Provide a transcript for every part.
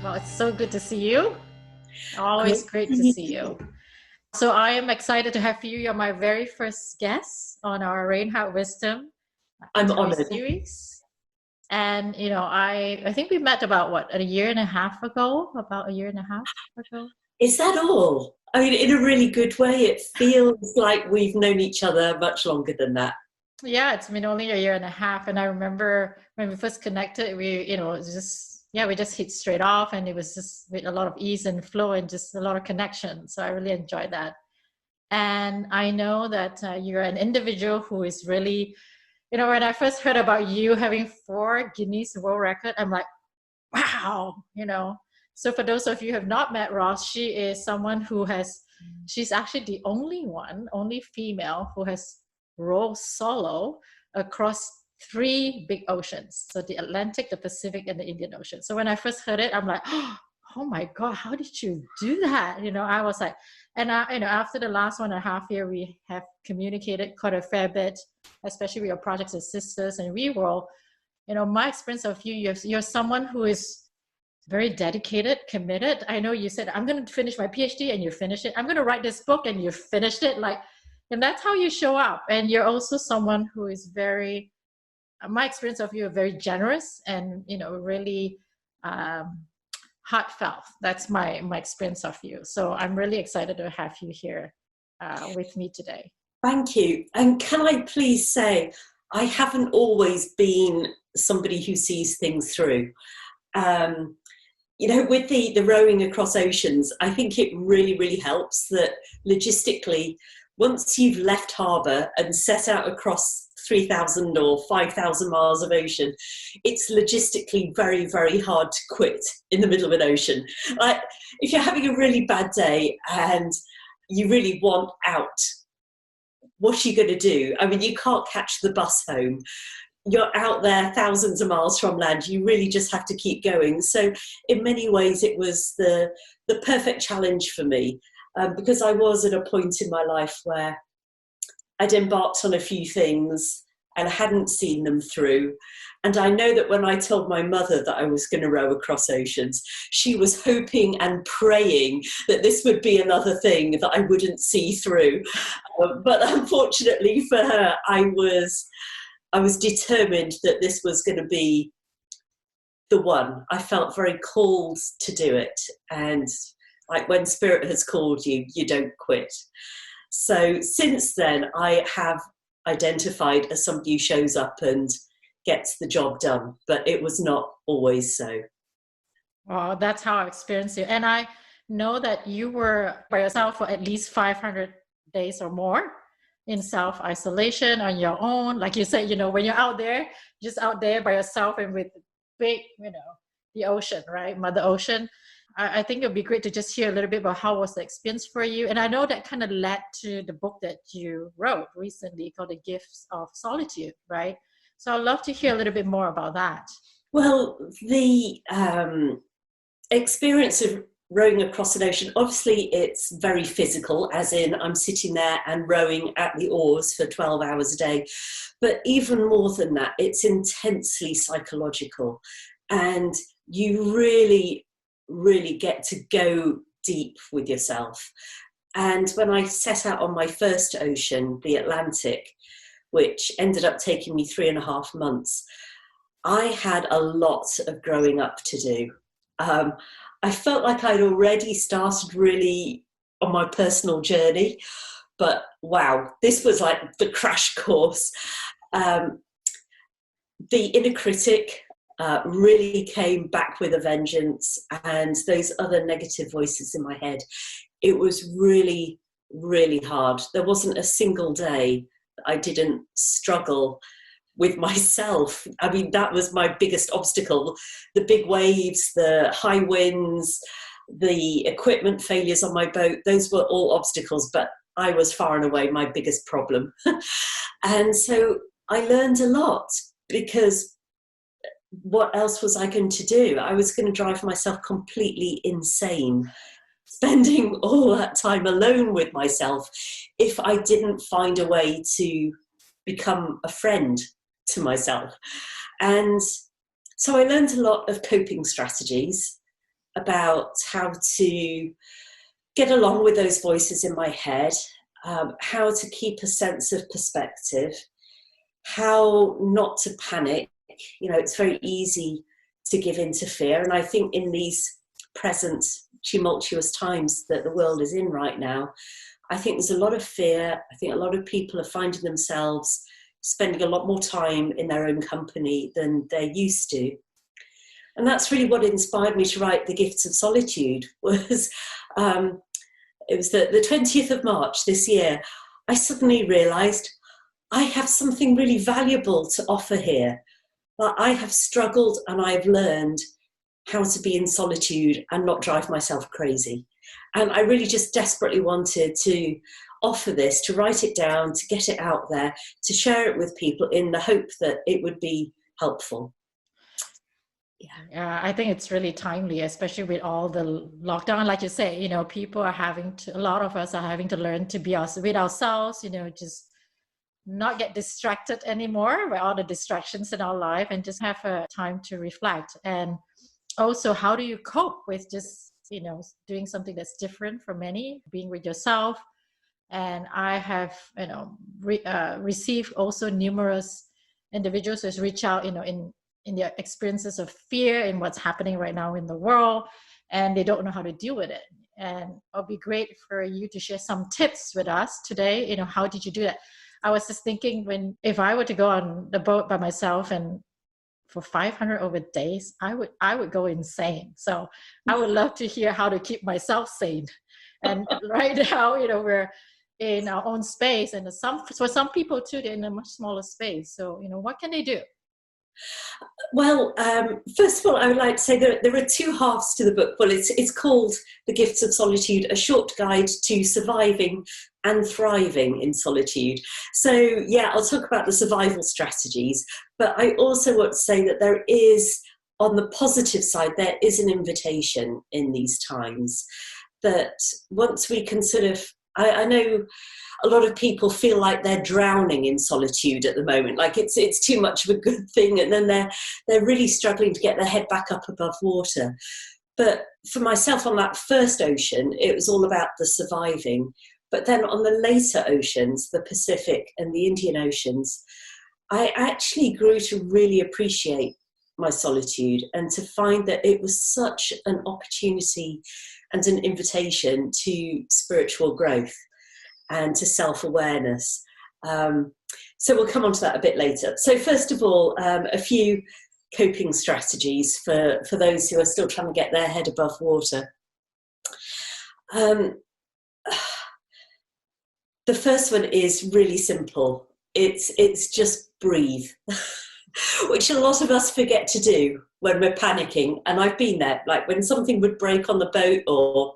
Well, it's so good to see you. Always great to see you. So I am excited to have you. You're my very first guest on our Reinhardt Wisdom I'm honored. series. And, I think we met about, a year and a half ago? About a year and a half ago? Is that all? I mean, in a really good way, it feels like we've known each other much longer than that. Yeah, it's been only a year and a half. And I remember when we first connected, it was just, we just hit straight off, and it was just with a lot of ease and flow and just a lot of connection. So I really enjoyed that. And I know that you're an individual who is really, when I first heard about you having 4 Guinness World Record, I'm like, wow, So for those of you who have not met Roz, she is someone she's actually the only female who has rowed solo across 3 big oceans. So the Atlantic, the Pacific, and the Indian Ocean. So when I first heard it, I'm like, oh my God, how did you do that? I was like, and after the last 1.5 years, we have communicated quite a fair bit, especially with your projects as sisters. And we will, my experience of you, you're someone who is very dedicated, committed. I know you said, I'm going to finish my PhD, and you finished it. I'm going to write this book, and you finished it. And that's how you show up. And you're also someone who is very, my experience of you, are very generous and, really heartfelt. That's my experience of you. So I'm really excited to have you here with me today. Thank you. And can I please say, I haven't always been somebody who sees things through. With the rowing across oceans, I think it really, really helps that logistically, once you've left harbour and set out across 3,000 or 5,000 miles of ocean, it's logistically very, very hard to quit in the middle of an ocean. Like, if you're having a really bad day and you really want out, what are you going to do? I mean, you can't catch the bus home. You're out there thousands of miles from land. You really just have to keep going. So in many ways, it was the perfect challenge for me, because I was at a point in my life where I'd embarked on a few things and hadn't seen them through. And I know that when I told my mother that I was going to row across oceans, she was hoping and praying that this would be another thing that I wouldn't see through. But unfortunately for her, I was determined that this was going to be the one. I felt very called to do it. And like, when spirit has called you, you don't quit. So since then, I have identified as somebody who shows up and gets the job done, but it was not always so. Oh, that's how I experienced you. And I know that you were by yourself for at least 500 days or more in self-isolation on your own. Like you said, when you're out there, just out there by yourself and with big, the ocean, right? Mother Ocean. I think it would be great to just hear a little bit about how was the experience for you. And I know that kind of led to the book that you wrote recently called The GIFTS of SOLITUDE, right? So I'd love to hear a little bit more about that. Well, the experience of rowing across an ocean, obviously it's very physical, as in I'm sitting there and rowing at the oars for 12 hours a day. But even more than that, it's intensely psychological. And you really get to go deep with yourself. And when I set out on my first ocean, the Atlantic, which ended up taking me 3.5 months, I had a lot of growing up to do. I felt like I'd already started really on my personal journey, but wow, this was like the crash course. The inner critic really came back with a vengeance, and those other negative voices in my head. It was really, really hard. There wasn't a single day that I didn't struggle with myself. I mean, that was my biggest obstacle. The big waves, the high winds, the equipment failures on my boat, those were all obstacles, but I was far and away my biggest problem. And so I learned a lot, because what else was I going to do? I was going to drive myself completely insane, spending all that time alone with myself, if I didn't find a way to become a friend to myself. And so I learned a lot of coping strategies. about how to get along with those voices in my head, how to keep a sense of perspective, how not to panic. You know, it's very easy to give in to fear. And I think in these present tumultuous times that the world is in right now, I think there's a lot of fear. I think a lot of people are finding themselves spending a lot more time in their own company than they're used to. And that's really what inspired me to write The Gifts of Solitude. Was it was the 20th of March this year, I suddenly realised I have something really valuable to offer here. I have struggled and I've learned how to be in solitude and not drive myself crazy. And I really just desperately wanted to offer this, to write it down, to get it out there, to share it with people in the hope that it would be helpful. Yeah, I think it's really timely, especially with all the lockdown. Like you say, you know, people are having to, a lot of us are having to learn to be with ourselves, you know, just not get distracted anymore by all the distractions in our life, and just have a time to reflect. And also, how do you cope with just, you know, doing something that's different from many, being with yourself? And I have, you know, received also numerous individuals who reach out, you know, in their experiences of fear in what's happening right now in the world, and they don't know how to deal with it. And it'll be great for you to share some tips with us today. You know, how did you do that? I was just thinking, if I were to go on the boat by myself and for 500 over days, I would go insane. So I would love to hear how to keep myself sane. And right now, you know, we're in our own space, and for some people too, they're in a much smaller space. So, you know, what can they do? Well, first of all, I would like to say there are two halves to the book. Well, it's called The Gifts of Solitude, a short guide to surviving and thriving in solitude. So, yeah, I'll talk about the survival strategies, but I also want to say that there is, on the positive side, there is an invitation in these times that once we can sort of, I know a lot of people feel like they're drowning in solitude at the moment, like it's too much of a good thing, and then they're really struggling to get their head back up above water. But for myself, on that first ocean, it was all about the surviving. But then on the later oceans, the Pacific and the Indian Oceans, I actually grew to really appreciate my solitude and to find that it was such an opportunity and an invitation to spiritual growth and to self-awareness. So we'll come on to that a bit later. So first of all, a few coping strategies for those who are still trying to get their head above water. The first one is really simple. It's just breathe, which a lot of us forget to do when we're panicking. And I've been there, like when something would break on the boat, or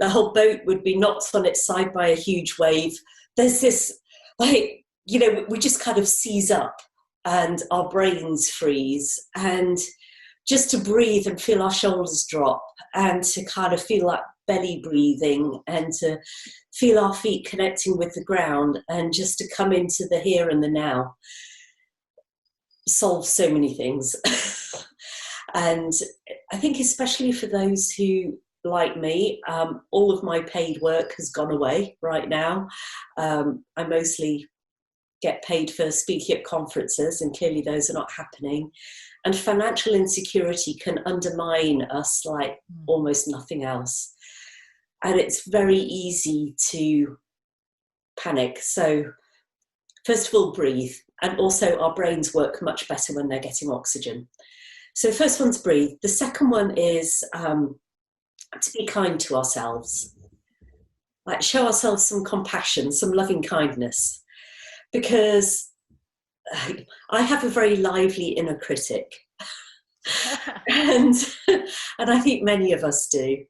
the whole boat would be knocked on its side by a huge wave. There's this, like, you know, we just kind of seize up and our brains freeze, and just to breathe and feel our shoulders drop, and to kind of feel that belly breathing, and to feel our feet connecting with the ground, and just to come into the here and the now solves so many things. And I think especially for those who, like me, all of my paid work has gone away right now. I mostly get paid for speaking at conferences, and clearly those are not happening. And financial insecurity can undermine us like almost nothing else. And it's very easy to panic. So first of all, breathe. And also our brains work much better when they're getting oxygen. So first one's breathe. The second one is to be kind to ourselves. Like, show ourselves some compassion, some loving kindness. Because I have a very lively inner critic. and I think many of us do.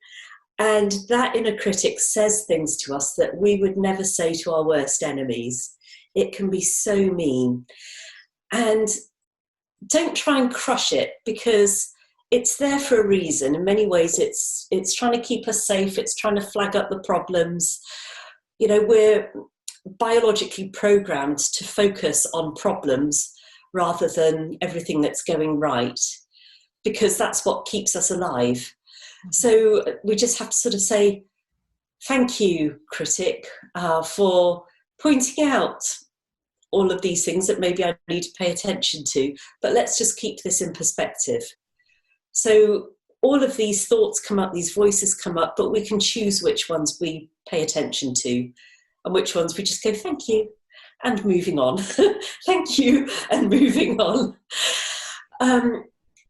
And that inner critic says things to us that we would never say to our worst enemies. It can be so mean. And don't try and crush it, because it's there for a reason. In many ways, it's trying to keep us safe. It's trying to flag up the problems. You know, we're biologically programmed to focus on problems rather than everything that's going right, because that's what keeps us alive. So we just have to sort of say, thank you, critic, for pointing out all of these things that maybe I need to pay attention to, but let's just keep this in perspective. So all of these thoughts come up, these voices come up, but we can choose which ones we pay attention to and which ones we just go, thank you, and moving on. Thank you, and moving on.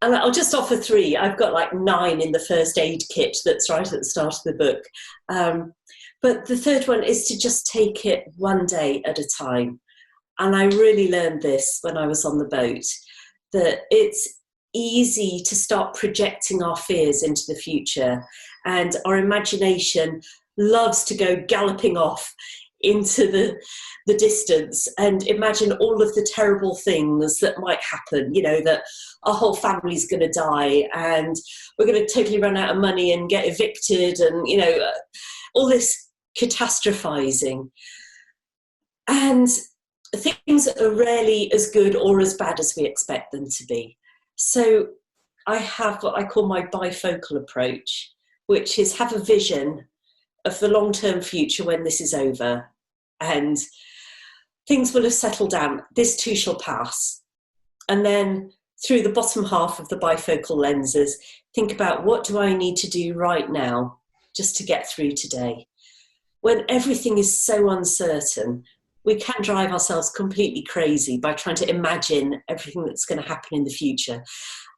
And I'll just offer 3. I've got like 9 in the first aid kit that's right at the start of the book. But the third one is to just take it one day at a time. And I really learned this when I was on the boat, that it's easy to start projecting our fears into the future. And our imagination loves to go galloping off into the distance and imagine all of the terrible things that might happen, you know, that our whole family's going to die and we're going to totally run out of money and get evicted and, you know, all this catastrophizing. And things are rarely as good or as bad as we expect them to be. So I have what I call my bifocal approach, which is have a vision of the long-term future when this is over and things will have settled down. This too shall pass. And then through the bottom half of the bifocal lenses, think about what do I need to do right now just to get through today. When everything is so uncertain, we can drive ourselves completely crazy by trying to imagine everything that's going to happen in the future.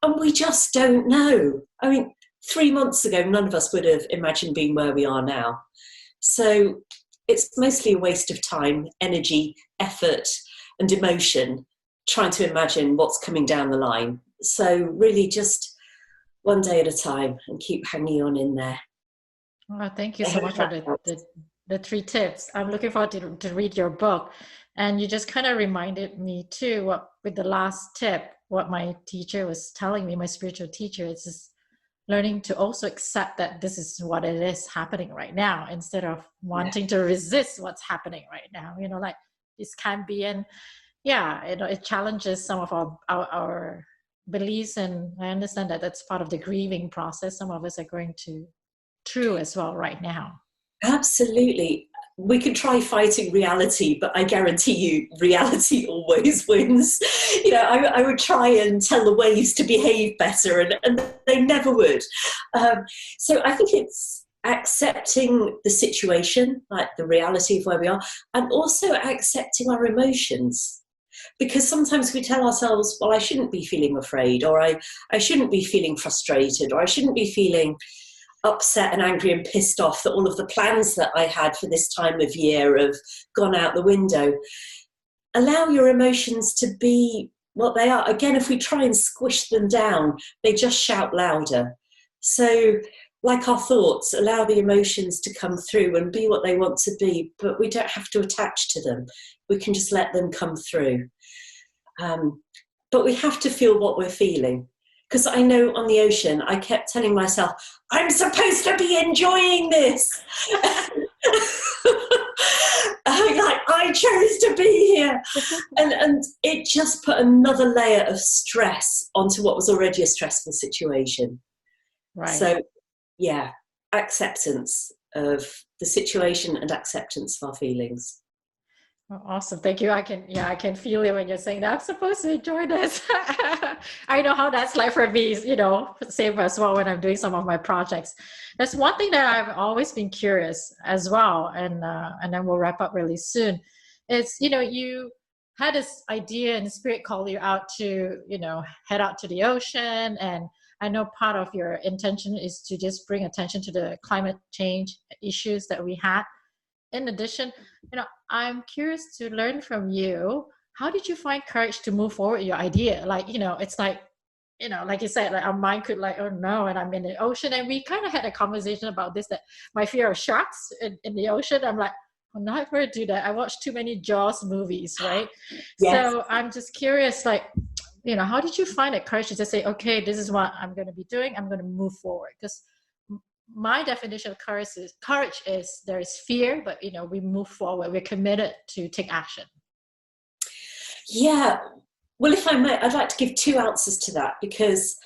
And we just don't know. I mean, 3 months ago, none of us would have imagined being where we are now. So it's mostly a waste of time, energy, effort, and emotion trying to imagine what's coming down the line. So really just one day at a time and keep hanging on in there. Oh, thank you so much for the 3 tips. I'm looking forward to read your book. And you just kind of reminded me too, with the last tip, what my teacher was telling me, my spiritual teacher, is just learning to also accept that this is what it is happening right now, instead of wanting to resist what's happening right now. You know, like this can be, and yeah, you know, it challenges some of our beliefs. And I understand that that's part of the grieving process some of us are going through as well right now. Absolutely. We can try fighting reality, but I guarantee you reality always wins. You know, I would try and tell the waves to behave better and they never would. So I think it's accepting the situation, like the reality of where we are, and also accepting our emotions. Because sometimes we tell ourselves, well, I shouldn't be feeling afraid, or I shouldn't be feeling frustrated, or I shouldn't be feeling upset and angry and pissed off that all of the plans that I had for this time of year have gone out the window. Allow your emotions to be what they are. Again, if we try and squish them down, they just shout louder. So like our thoughts, allow the emotions to come through and be what they want to be, but we don't have to attach to them. We can just let them come through. But we have to feel what we're feeling. Because I know on the ocean, I kept telling myself, I'm supposed to be enjoying this. I chose to be here. And it just put another layer of stress onto what was already a stressful situation. Right. So, yeah, acceptance of the situation and acceptance of our feelings. Oh, awesome. Thank you. I can feel it when you're saying that I'm supposed to enjoy this. I know how that's like for me, you know, same as well when I'm doing some of my projects. That's one thing that I've always been curious as well. And then we'll wrap up really soon. It's, you know, you had this idea and spirit called you out to, you know, head out to the ocean. And I know part of your intention is to just bring attention to the climate change issues that we had. In addition, you know, I'm curious to learn from you, how did you find courage to move forward your idea? Like, you know, it's like, you know, like you said, like our mind could like, oh no, and I'm in the ocean. And we kind of had a conversation about this, that my fear of sharks in the ocean, I'm like, I'm not going to do that. I watched too many Jaws movies, right? Yes. So I'm just curious, like, you know, how did you find that courage to just say, okay, this is what I'm going to be doing. I'm going to move forward. Because my definition of courage is there is fear, but, you know, we move forward. We're committed to take action. Yeah. Well, if I may, I'd like to give 2 answers to that, because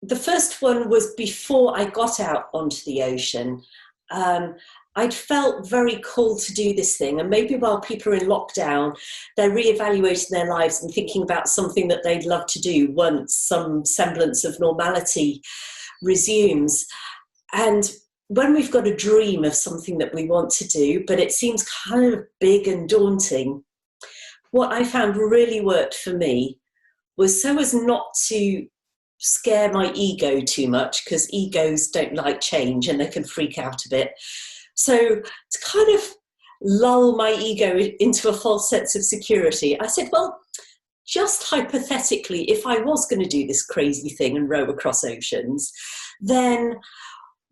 the first one was before I got out onto the ocean. I'd felt very called to do this thing, and maybe while people are in lockdown, they're reevaluating their lives and thinking about something that they'd love to do once some semblance of normality resumes. And when we've got a dream of something that we want to do, but it seems kind of big and daunting, what I found really worked for me was so as not to scare my ego too much, because egos don't like change and they can freak out a bit. So to kind of lull my ego into a false sense of security, I said, well, just hypothetically, if I was going to do this crazy thing and row across oceans, then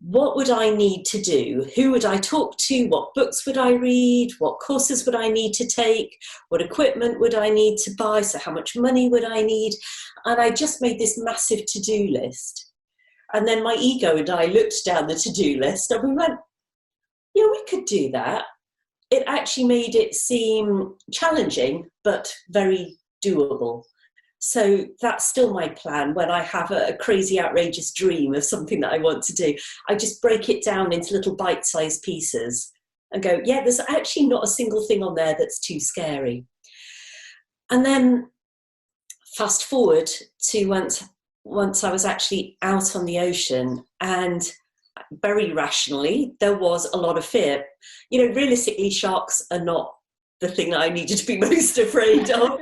what would I need to do? Who would I talk to? What books would I read? What courses would I need to take? What equipment would I need to buy? So how much money would I need? And I just made this massive to-do list. And then my ego and I looked down the to-do list and we went, yeah, we could do that. It actually made it seem challenging, but very doable. So that's still my plan. When I have a crazy, outrageous dream of something that I want to do, I just break it down into little bite-sized pieces and go, yeah, there's actually not a single thing on there that's too scary. And then fast forward to once I was actually out on the ocean, and very rationally, there was a lot of fear. You know, realistically, sharks are not the thing that I needed to be most afraid of.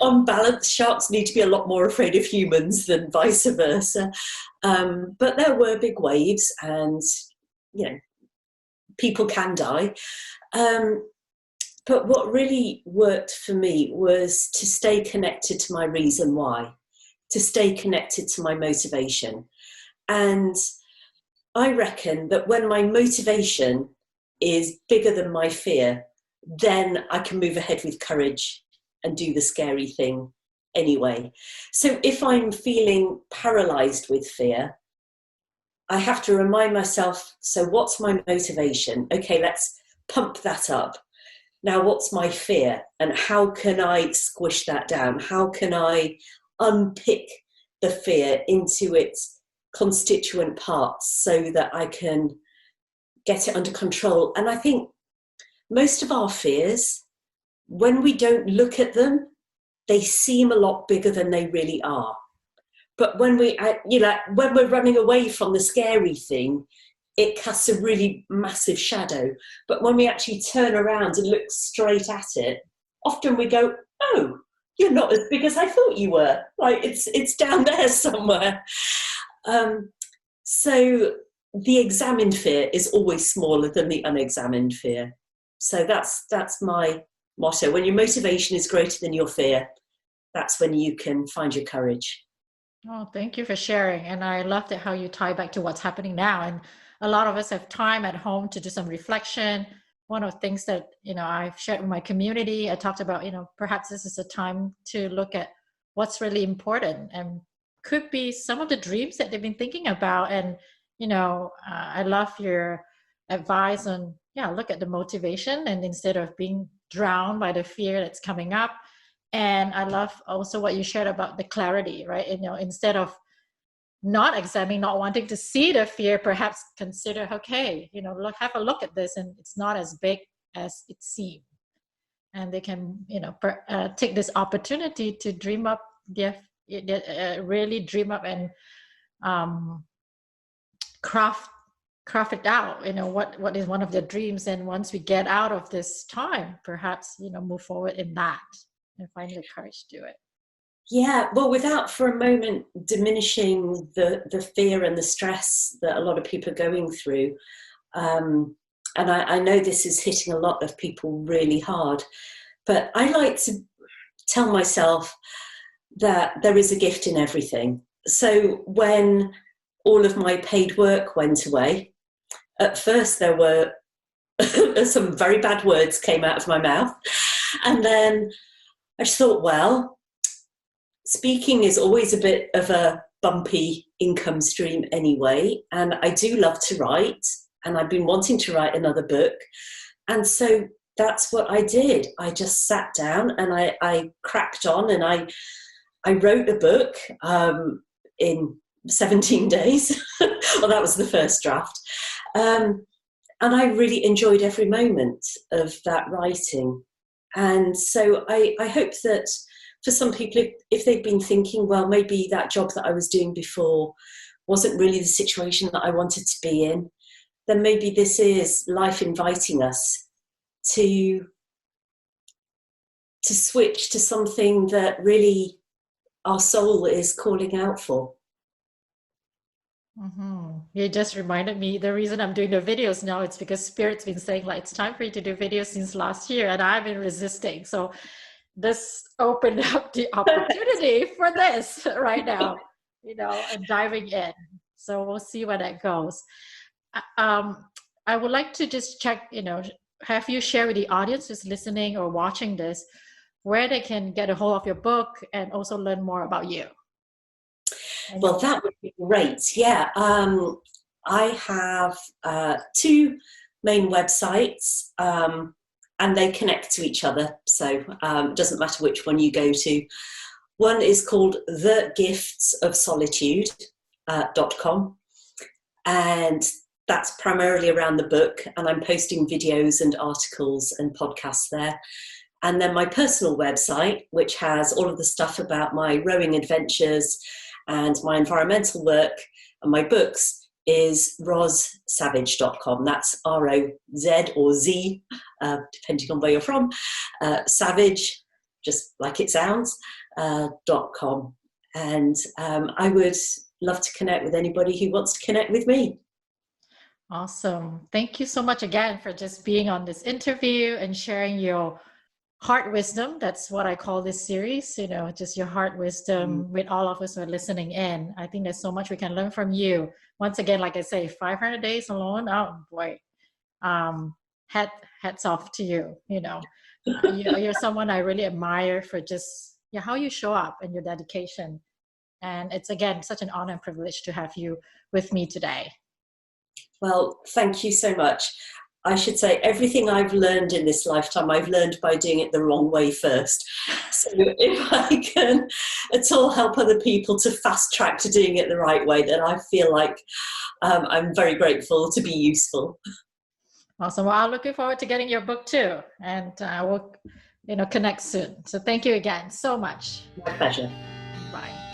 On balance, sharks need to be a lot more afraid of humans than vice versa. But there were big waves and, you know, people can die. But what really worked for me was to stay connected to my reason why, to stay connected to my motivation. And I reckon that when my motivation is bigger than my fear, then I can move ahead with courage and do the scary thing anyway. So if I'm feeling paralyzed with fear, I have to remind myself, so what's my motivation? Okay, let's pump that up. Now, what's my fear? And how can I squish that down? How can I unpick the fear into its constituent parts so that I can get it under control? And I think most of our fears, when we don't look at them, they seem a lot bigger than they really are. But when when we're running away from the scary thing, it casts a really massive shadow. But when we actually turn around and look straight at it, often we go, oh, you're not as big as I thought you were. Like it's down there somewhere. So the examined fear is always smaller than the unexamined fear. So that's my motto. When your motivation is greater than your fear, that's when you can find your courage. Oh, thank you for sharing. And I loved it how you tie back to what's happening now. And a lot of us have time at home to do some reflection. One of the things that, I've shared with my community, I talked about, perhaps this is a time to look at what's really important and could be some of the dreams that they've been thinking about. And, I love your advice on, look at the motivation and instead of being drowned by the fear that's coming up. And I love also what you shared about the clarity, right? Instead of not examining, not wanting to see the fear, perhaps consider, okay, have a look at this, and it's not as big as it seems. And they can, take this opportunity to dream up, really dream up and craft it out. What is one of their dreams, and once we get out of this time, perhaps move forward in that and find the courage to do it. Yeah, well, without for a moment diminishing the fear and the stress that a lot of people are going through. And I know this is hitting a lot of people really hard, but I like to tell myself that there is a gift in everything. So when all of my paid work went away, at first there were some very bad words came out of my mouth. And then I just thought, well, speaking is always a bit of a bumpy income stream anyway. And I do love to write, and I've been wanting to write another book. And so that's what I did. I just sat down and I cracked on, and I wrote a book in 17 days. Well, that was the first draft. And I really enjoyed every moment of that writing. And so I hope that for some people, if they've been thinking, well, maybe that job that I was doing before wasn't really the situation that I wanted to be in, then maybe this is life inviting us to switch to something that really our soul is calling out for. Mm-hmm. You just reminded me, the reason I'm doing the videos now, it's because Spirit's been saying like, it's time for you to do videos since last year, and I've been resisting. So this opened up the opportunity for this right now, and diving in. So we'll see where that goes. I would like to just check, have you share with the audience who's listening or watching this, where they can get a hold of your book and also learn more about you. Well, that would be great. Yeah. I have 2 main websites, and they connect to each other. So it doesn't matter which one you go to. One is called the GIFTS of SOLITUDE.com. And that's primarily around the book. And I'm posting videos and articles and podcasts there. And then my personal website, which has all of the stuff about my rowing adventures and my environmental work and my books, is rozsavage.com. That's R-O-Z or Z, depending on where you're from, Savage, just like it sounds, .com. And I would love to connect with anybody who wants to connect with me. Awesome. Thank you so much again for just being on this interview and sharing your heart wisdom. That's what I call this series, just your heart wisdom with all of us who are listening in. I think there's so much we can learn from you. Once again, like I say, 500 days alone. Oh boy. Hats off to you. You're someone I really admire for just how you show up and your dedication. And it's, again, such an honor and privilege to have you with me today. Well, thank you so much. I should say everything I've learned in this lifetime, I've learned by doing it the wrong way first. So if I can at all help other people to fast track to doing it the right way, then I feel like I'm very grateful to be useful. Awesome. Well, I'm looking forward to getting your book too. And we'll, connect soon. So thank you again so much. My pleasure. Bye.